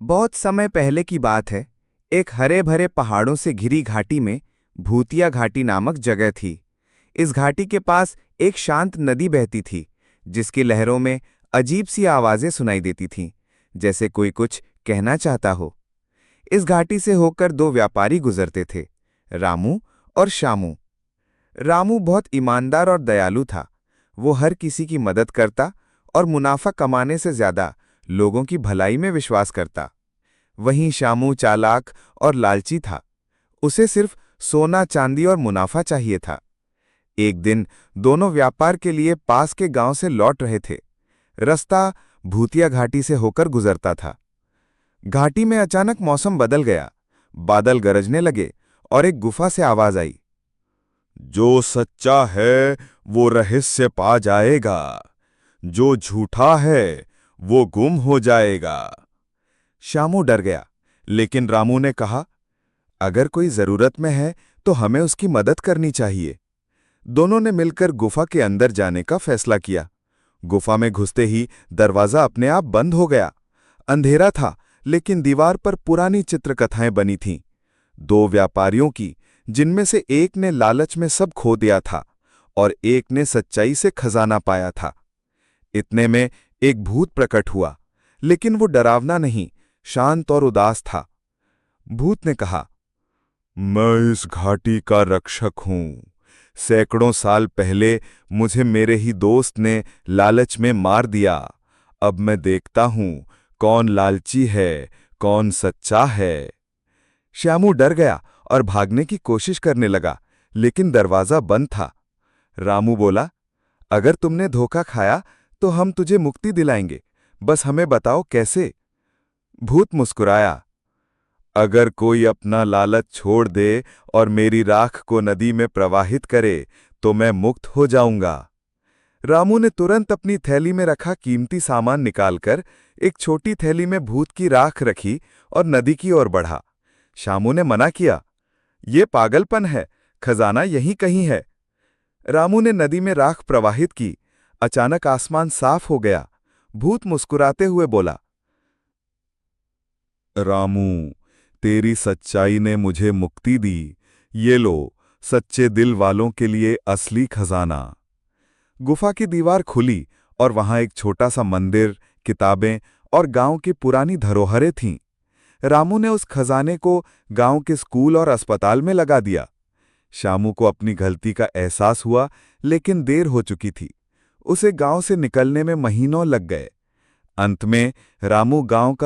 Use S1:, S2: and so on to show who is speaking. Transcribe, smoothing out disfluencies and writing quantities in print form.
S1: बहुत समय पहले की बात है। एक हरे भरे पहाड़ों से घिरी घाटी में भूतिया घाटी नामक जगह थी। इस घाटी के पास एक शांत नदी बहती थी, जिसकी लहरों में अजीब सी आवाजें सुनाई देती थीं, जैसे कोई कुछ कहना चाहता हो। इस घाटी से होकर दो व्यापारी गुजरते थे, रामू और श्यामू। रामू बहुत ईमानदार और दयालु था। वो हर किसी की मदद करता और मुनाफा कमाने से ज्यादा लोगों की भलाई में विश्वास करता। वहीं श्यामू चालाक और लालची था। उसे सिर्फ सोना चांदी और मुनाफा चाहिए था। एक दिन दोनों व्यापार के लिए पास के गांव से लौट रहे थे। रास्ता भूतिया घाटी से होकर गुजरता था। घाटी में अचानक मौसम बदल गया। बादल गरजने लगे और एक गुफा से आवाज आई।
S2: जो सच्चा है वो रहस्य पा जाएगा, जो झूठा है वो गुम हो जाएगा।
S1: श्यामू डर गया, लेकिन रामू ने कहा, अगर कोई जरूरत में है तो हमें उसकी मदद करनी चाहिए। दोनों ने मिलकर गुफा के अंदर जाने का फैसला किया। गुफा में घुसते ही दरवाजा अपने आप बंद हो गया। अंधेरा था, लेकिन दीवार पर पुरानी चित्रकथाएं बनी थीं। दो व्यापारियों की, जिनमें से एक ने लालच में सब खो दिया था और एक ने सच्चाई से खजाना पाया था। इतने में एक भूत प्रकट हुआ, लेकिन वो डरावना नहीं, शांत और उदास था। भूत ने कहा,
S2: मैं इस घाटी का रक्षक हूं। सैकड़ों साल पहले मुझे मेरे ही दोस्त ने लालच में मार दिया। अब मैं देखता हूं कौन लालची है, कौन सच्चा है।
S1: श्यामू डर गया और भागने की कोशिश करने लगा, लेकिन दरवाजा बंद था। रामू बोला, अगर तुमने धोखा खाया तो हम तुझे मुक्ति दिलाएंगे, बस हमें बताओ कैसे। भूत मुस्कुराया,
S2: अगर कोई अपना लालच छोड़ दे और मेरी राख को नदी में प्रवाहित करे तो मैं मुक्त हो जाऊंगा।
S1: रामू ने तुरंत अपनी थैली में रखा कीमती सामान निकालकर एक छोटी थैली में भूत की राख रखी और नदी की ओर बढ़ा। श्यामू ने मना किया, ये पागलपन है, खजाना यहीं कहीं है। रामू ने नदी में राख प्रवाहित की। अचानक आसमान साफ हो गया। भूत मुस्कुराते हुए बोला,
S2: रामू, तेरी सच्चाई ने मुझे मुक्ति दी। ये लो, सच्चे दिल वालों के लिए असली खजाना।
S1: गुफा की दीवार खुली और वहां एक छोटा सा मंदिर, किताबें और गांव की पुरानी धरोहरें थीं। रामू ने उस खजाने को गांव के स्कूल और अस्पताल में लगा दिया। श्यामू को अपनी गलती का एहसास हुआ, लेकिन देर हो चुकी थी। उसे गांव से निकलने में महीनों लग गए। अंत में रामू गांव का